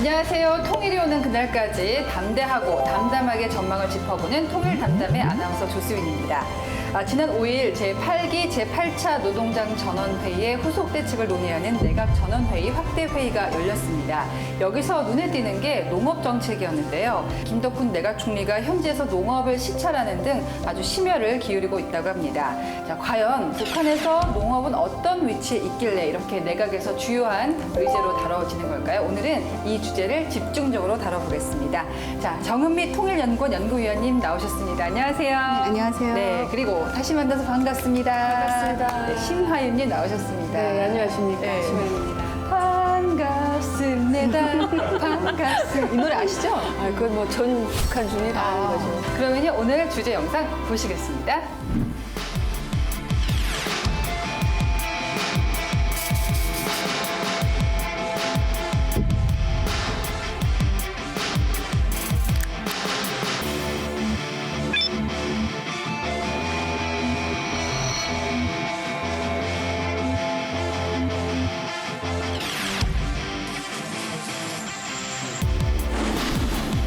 안녕하세요. 통일이 오는 그날까지 담대하고 담담하게 전망을 짚어보는 통일담담의 아나운서 조수빈입니다. 지난 5일 제8기 제8차 노동당 전원회의의 후속 대책을 논의하는 내각 전원회의 확대회의가 열렸습니다. 여기서 눈에 띄는 게 농업정책이었는데요. 김덕훈 내각총리가 현지에서 농업을 시찰하는 등 아주 심혈을 기울이고 있다고 합니다. 자, 과연 북한에서 농업은 어떤 위치에 있길래 이렇게 내각에서 주요한 의제로 다뤄지는 걸까요? 오늘은 이 주제를 집중적으로 다뤄보겠습니다. 자, 정은미 통일연구원 연구위원님 나오셨습니다. 안녕하세요. 네, 안녕하세요. 네, 그리고 다시 만나서 반갑습니다. 반갑습니다. 네, 심하윤님 나오셨습니다. 네, 안녕하십니까. 네. 심혜입니다. 반갑습니다. 반갑습니다. 이 노래 아시죠? 그건 뭐 전 북한 주민이 다 아는 거죠. 그러면요, 오늘 주제 영상 보시겠습니다.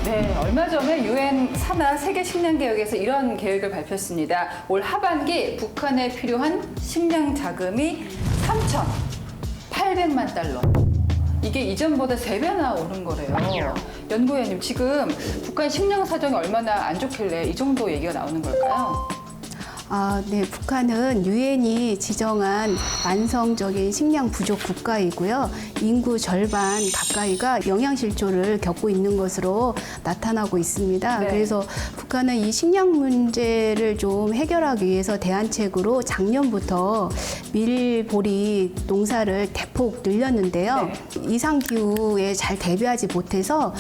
네, 얼마 전에 유엔 산하 세계 식량 계획에서 이런 계획을 발표했습니다. 올 하반기 북한에 필요한 식량 자금이 3,800만 달러. 이게 이전보다 3배나 오른 거래요. 연구위원님, 지금 북한 식량 사정이 얼마나 안 좋길래 이 정도 얘기가 나오는 걸까요? 네, 북한은 유엔이 지정한 만성적인 식량 부족 국가이고요. 인구 절반 가까이가 영양실조를 겪고 있는 것으로 나타나고 있습니다. 네. 그래서 북한은 이 식량 문제를 좀 해결하기 위해서 대안책으로 작년부터 밀보리 농사를 대폭 늘렸는데요. 네. 이상기후에 잘 대비하지 못해서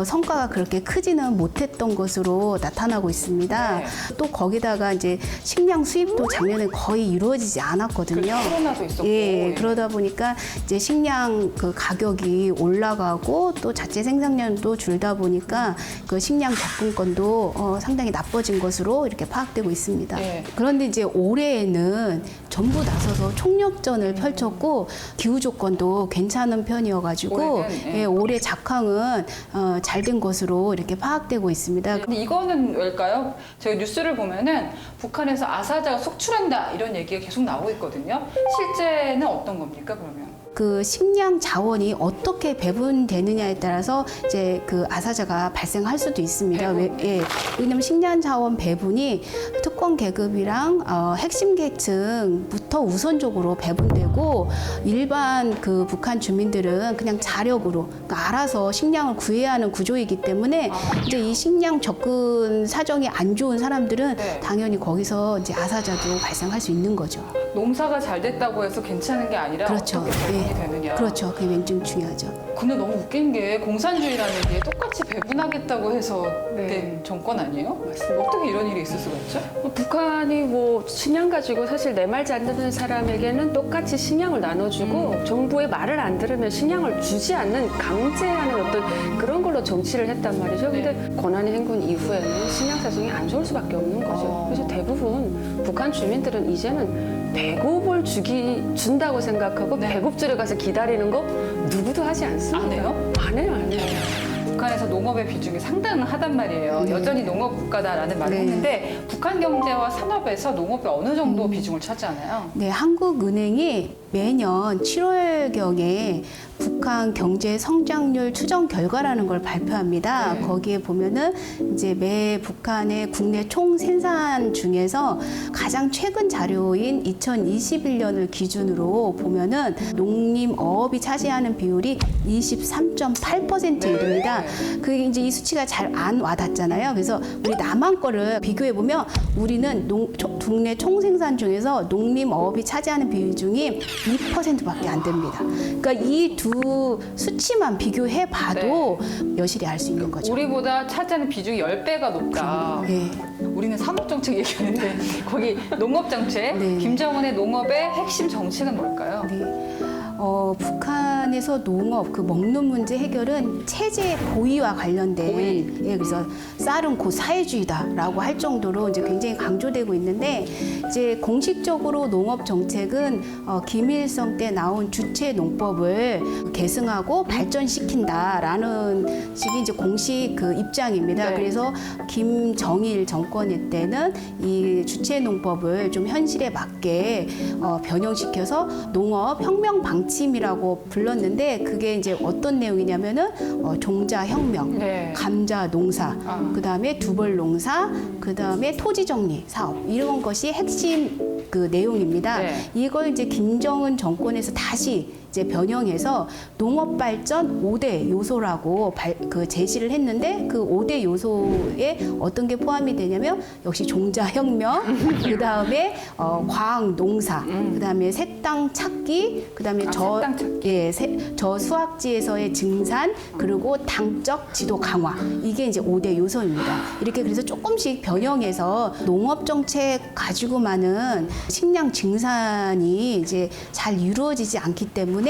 성과가 그렇게 크지는 못했던 것으로 나타나고 있습니다. 네. 또 거기다가 이제 식량 수입도 작년에 거의 이루어지지 않았거든요. 코로나도 있었고. 예, 그러다 보니까 이제 식량 그 가격이 올라가고 또 자체 생산량도 줄다 보니까 그 식량 접근권도 상당히 나빠진 것으로 이렇게 파악되고 있습니다. 예. 그런데 이제 올해에는 전부 나서서 총력전을 펼쳤고 기후 조건도 괜찮은 편이어가지고 올해는, 예. 올해 작황은 잘 된 것으로 이렇게 파악되고 있습니다. 근데 이거는 왜일까요? 제가 뉴스를 보면은 북한에서 아사자가 속출한다 이런 얘기가 계속 나오고 있거든요. 실제는 어떤 겁니까, 그러면? 그 식량 자원이 어떻게 배분되느냐에 따라서 이제 그 아사자가 발생할 수도 있습니다. 왜냐면 식량 자원 배분이 특권 계급이랑 핵심 계층부터 우선적으로 배분되고 일반 그 북한 주민들은 그냥 자력으로 그러니까 알아서 식량을 구해야 하는 구조이기 때문에 이제 이 식량 접근 사정이 안 좋은 사람들은 네. 당연히 거기서 이제 아사자도 발생할 수 있는 거죠. 농사가 잘 됐다고 해서 괜찮은 게 아니라 그렇죠. 어떻게 배분이 되느냐. 그렇죠. 그게 굉장히 중요하죠. 근데 너무 웃긴 게 공산주의라는 게 똑같이 배분하겠다고 해서 네. 된 정권 아니에요? 어떻게 이런 일이 있을 수가 있죠? 북한이 뭐 식량 가지고 사실 내 말 잘 듣는 사람에게는 똑같이 식량을 나눠주고 정부의 말을 안 들으면 식량을 주지 않는 강제하는 어떤 그런 걸로 정치를 했단 말이죠. 근데 권한의 행군 이후에는 식량 사정이 안 좋을 수밖에 없는 거죠. 그래서 대부분 북한 주민들은 이제는 배급을 준다고 생각하고 네. 배급줄에 가서 기다리는 거 누구도 하지 않습니다. 안 해요? 안 해요, 안 해요. 북한에서 농업의 비중이 상당하단 말이에요. 네. 여전히 농업 국가다라는 말을 네. 했는데 북한 경제와 산업에서 농업이 어느 정도 비중을 차지하나요? 네, 한국은행이 매년 7월경에 북한 경제 성장률 추정 결과라는 걸 발표합니다. 네. 거기에 보면은 이제 매 북한의 국내 총 생산 중에서 가장 최근 자료인 2021년을 기준으로 보면은 농림어업이 차지하는 비율이 23.8%에 이릅니다. 그게 이제 이 수치가 잘 안 와닿잖아요. 그래서 우리 남한 거를 비교해 보면 우리는 국내 총 생산 중에서 농림어업이 차지하는 비중이 2%밖에 안 됩니다. 그러니까 이 두 수치만 비교해 봐도 여실히 알 수 있는 거죠. 우리보다 차지하는 비중이 10배가 높다. 네. 우리는 산업정책 얘기하는데 거기 농업정책, 네. 김정은의 농업의 핵심 정책은 뭘까요? 네. 북한은 북한에서 농업, 그 먹는 문제 해결은 체제 고의와 관련된, 예, 그래서 쌀은 곧 사회주의다라고 할 정도로 이제 굉장히 강조되고 있는데, 이제 공식적으로 농업 정책은 김일성 때 나온 주체 농법을 계승하고 발전시킨다라는 식이 이제 공식 그 입장입니다. 네. 그래서 김정일 정권일 때는 이 주체 농법을 좀 현실에 맞게 변형시켜서 농업 혁명 방침이라고 불렀는데, 그게 이제 어떤 내용이냐면은 종자 혁명, 네. 감자 농사, 그다음에 두벌 농사, 그다음에 토지 정리 사업, 이런 것이 핵심 그 내용입니다. 네. 이걸 이제 김정은 정권에서 다시 이제 변형해서 농업 발전 5대 요소라고 그 제시를 했는데, 그 5대 요소에 어떤 게 포함이 되냐면 역시 종자 혁명, 그다음에 과학 농사, 그다음에 새 땅 찾기, 그다음에 새 땅 찾기. 저 수확지에서의 증산, 그리고 당적 지도 강화, 이게 이제 5대 요소입니다. 이렇게 그래서 조금씩 변형해서 농업 정책 가지고만은 식량 증산이 이제 잘 이루어지지 않기 때문에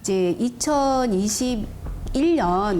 이제 2021년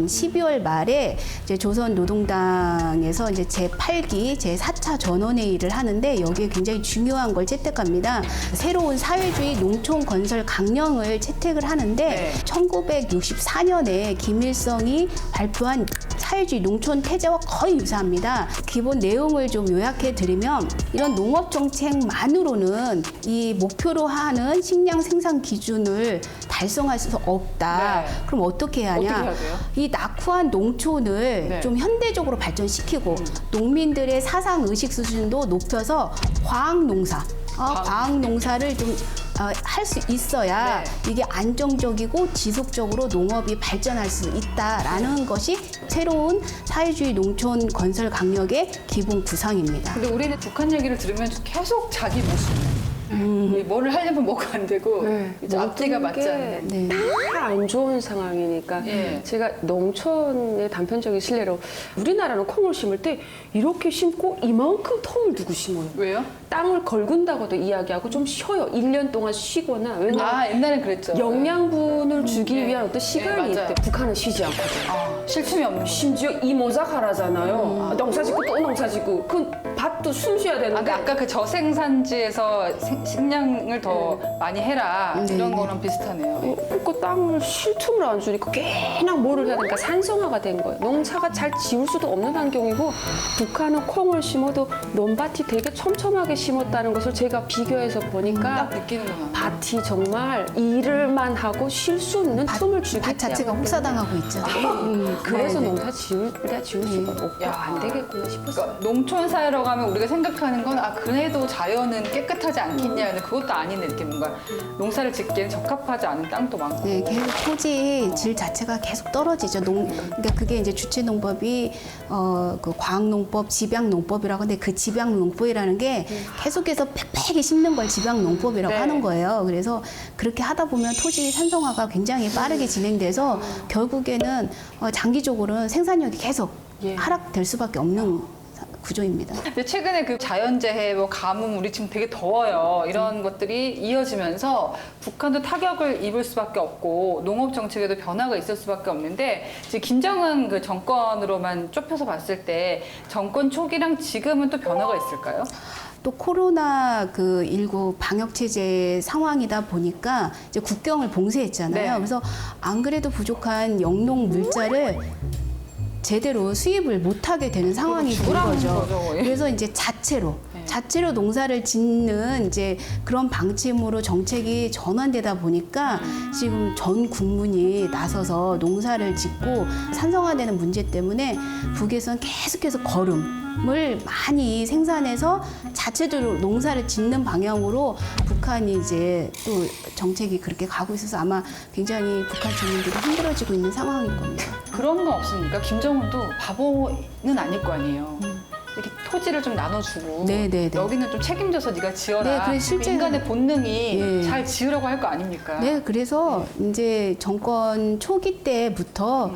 12월 말에 이제 조선노동당에서 이제 제8기 제4차 전원회의를 하는데, 여기에 굉장히 중요한 걸 채택합니다. 새로운 사회주의 농촌 건설 강령을 채택을 하는데, 네. 1964년에 김일성이 발표한 사회주의 농촌 태제와 거의 유사합니다. 기본 내용을 좀 요약해 드리면, 이런 농업 정책만으로는 이 목표로 하는 식량 생산 기준을 달성할 수 없다. 네. 그럼 어떻게 해야 하냐? 어떻게 해야 돼요? 이 낙후한 농촌을 네. 좀 현대적으로 발전시키고, 농민들의 사상 의식 수준도 높여서 과학 농사, 과학 농사를 좀 할 수 있어야 네. 이게 안정적이고 지속적으로 농업이 발전할 수 있다라는 것이 새로운 사회주의 농촌 건설 강력의 기본 구상입니다. 근데 우리는 북한 얘기를 들으면 계속 자기 모습. 뭐를 하려면 뭐가 안 되고 이제 앞뒤가 맞지 않는. 네. 다 안 좋은 상황이니까 예. 제가 농촌의 단편적인 실례로, 우리나라는 콩을 심을 때 이렇게 심고 이만큼 텀을 두고 심어요. 왜요? 땅을 걸근다고도 이야기하고 좀 쉬어요. 1년 동안 쉬거나. 왜냐하면 옛날엔 그랬죠. 영양분을 주기 네. 위한 어떤 시간이 네, 맞아요. 있대. 북한은 쉬지 않거든요. 쉴 틈이 없는. 심지어 이모작하라잖아요. 농사 짓고 또 농사 짓고. 그 밭도 숨 쉬어야 되는데. 아까 그 저생산지에서 식량을 더 많이 해라 이런 거랑 비슷하네요. 그 땅을 쉴 틈을 안 주니까 꽤나 뭐를 해야 되니까 산성화가 된 거예요. 농사가 잘 지을 수도 없는 환경이고, 북한은 콩을 심어도 논밭이 되게 촘촘하게 심었다는 것을 제가 비교해서 보니까 딱 느끼는구나. 밭이 정말 일을만 하고 쉴 수 없는 틈을 주기 밭 자체가 때문에. 혹사당하고 있죠. 그래서 네, 네. 농사 지을 수가 없고 야. 안 되겠구나 싶었어요. 그러니까 농촌 사회로 가면 우리가 생각하는 건 그래도 자연은 깨끗하지 않겠냐. 근데 그것도 아닌데 이렇게 뭔가 농사를 짓기에는 적합하지 않은 땅도 많고. 네, 계속 토지 질 자체가 계속 떨어지죠. 그러니까 그게 이제 주체농법이 그 과학농법, 집약농법이라고 하는데, 그 집약농법이라는 게 계속해서 빽빽이 심는 걸 집약농법이라고 네. 하는 거예요. 그래서 그렇게 하다 보면 토지 산성화가 굉장히 빠르게 진행돼서 결국에는 장기적으로는 생산력이 계속 예. 하락될 수밖에 없는 구조입니다. 근데 최근에 그 자연재해, 뭐 가뭄, 우리 지금 되게 더워요. 이런 것들이 이어지면서 북한도 타격을 입을 수밖에 없고 농업 정책에도 변화가 있을 수밖에 없는데, 지금 김정은 그 정권으로만 좁혀서 봤을 때 정권 초기랑 지금은 또 변화가 있을까요? 또 코로나 그 19 방역 체제 상황이다 보니까 이제 국경을 봉쇄했잖아요. 네. 그래서 안 그래도 부족한 영농 물자를 제대로 수입을 못하게 되는 상황이 된 죽으라는 거죠. 거죠. 예. 그래서 이제 자체로 농사를 짓는 이제 그런 방침으로 정책이 전환되다 보니까 지금 전 국민이 나서서 농사를 짓고 산성화되는 문제 때문에 북에서는 계속해서 거름을 많이 생산해서 자체적으로 농사를 짓는 방향으로 북한이 이제 또 정책이 그렇게 가고 있어서 아마 굉장히 북한 주민들이 힘들어지고 있는 상황일 겁니다. 그런 건 없습니까? 김정은도 바보는 아닐 거 아니에요. 이렇게 토지를 좀 나눠주고 네네네. 여기는 좀 책임져서 네가 지어라. 네, 그래서 실제로- 인간의 본능이 예. 잘 지으라고 할 거 아닙니까? 네, 그래서 이제 정권 초기 때부터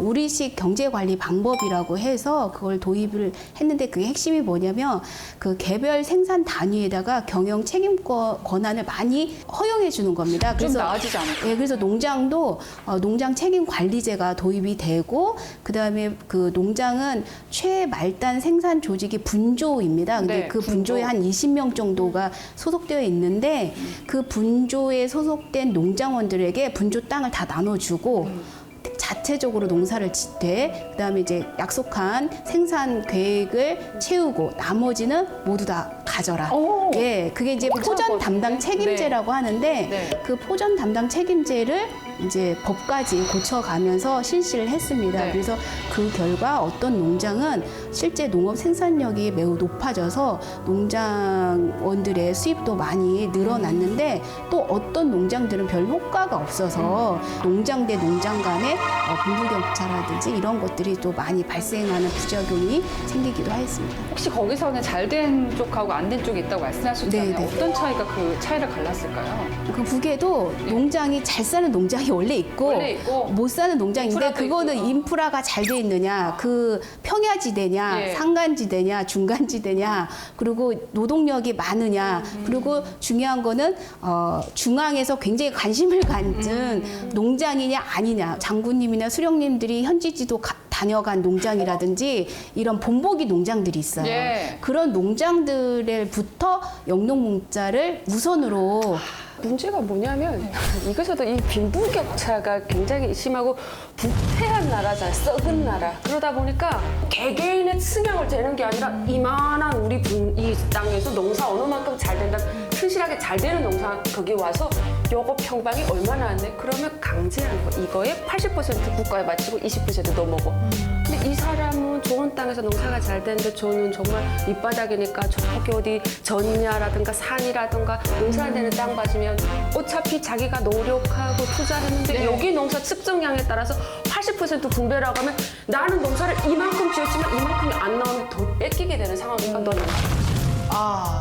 우리식 경제관리 방법이라고 해서 그걸 도입을 했는데 그게 핵심이 뭐냐면 그 개별 생산 단위에다가 경영 책임권 권한을 많이 허용해 주는 겁니다. 좀 나아지지 않을까요? 예, 그래서 농장도 농장 책임 관리제가 도입이 되고 그다음에 그 농장은 최말단 생산 조직이 분조입니다. 근데 네, 그 분조에 한 20명 정도가 소속되어 있는데 그 분조에 소속된 농장원들에게 분조 땅을 다 나눠주고 자체적으로 농사를 짓되 그다음에 이제 약속한 생산 계획을 채우고 나머지는 모두 다 가져라. 오. 예, 그게 이제 괜찮을 것 포전 같은데? 담당 책임제라고 하는데 네. 그 포전 담당 책임제를 이제 법까지 고쳐가면서 실시를 했습니다. 네. 그래서 그 결과 어떤 농장은 실제 농업 생산력이 매우 높아져서 농장원들의 수입도 많이 늘어났는데 또 어떤 농장들은 별 효과가 없어서 농장 대 농장 간의 빈부격차라든지 이런 것들이 또 많이 발생하는 부작용이 생기기도 했습니다. 혹시 거기서는 잘 된 쪽하고 안 된 쪽이 있다고 말씀하셨잖아요. 네, 네. 어떤 차이가 그 차이를 갈랐을까요? 그 북에도 농장이 잘 사는 농장이 원래 있고, 원래 있고, 못 사는 농장인데 인프라도 그거는 있고. 인프라가 잘 돼 있느냐, 그 평야지대냐, 예. 산간지대냐, 중간지대냐, 그리고 노동력이 많으냐, 그리고 중요한 거는 중앙에서 굉장히 관심을 갖는 농장이냐 아니냐, 장군님이나 수령님들이 현지지도 다녀간 농장이라든지 이런 본보기 농장들이 있어요. 예. 그런 농장들부터 영농공자를 우선으로 문제가 뭐냐면 이것에도 이 빈부격차가 굉장히 심하고 부패한 나라잖아요. 썩은 나라. 그러다 보니까 개개인의 측량을 재는 게 아니라 이만한 우리 이 땅에서 농사 어느 만큼 잘 된다. 튼실하게 잘 되는 농사 거기 와서 요거 평방이 얼마나 안 돼? 그러면 강제하는 거. 이거에 80% 국가에 바치고 20% 너 먹어. 근데 이 사람은 좋은 땅에서 농사가 잘 되는데 저는 정말 밑바닥이니까 저기 어디 전야라든가 산이라든가 농사 안 되는 땅 봐주면 어차피 자기가 노력하고 투자했는데 네. 여기 농사 측정량에 따라서 80% 분배라고 하면 나는 농사를 이만큼 지었지만 이만큼이 안 나오면 더 뺏기게 되는 상황이니까 너는 아,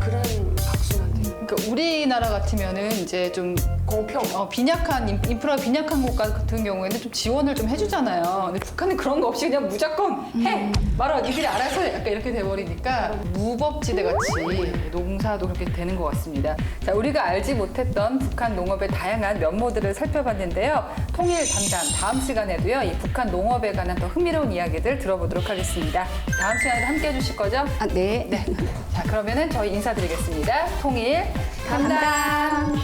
그런 악순환들. 그러니까 우리나라 같으면은 이제 좀 공평. 빈약한 인프라가 빈약한 곳 같은 경우에는 좀 지원을 좀 해주잖아요. 근데 북한은 그런 거 없이 그냥 무조건 해 말아 니들이 알아서 해. 약간 이렇게 돼버리니까 무법지대 같이 농사도 그렇게 되는 것 같습니다. 자, 우리가 알지 못했던 북한 농업의 다양한 면모들을 살펴봤는데요. 통일 담당 다음 시간에도요 이 북한 농업에 관한 더 흥미로운 이야기들 들어보도록 하겠습니다. 다음 시간에도 함께 해주실 거죠? 아, 네. 네. 자, 그러면은 저희 인사드리겠습니다. 통일 담당.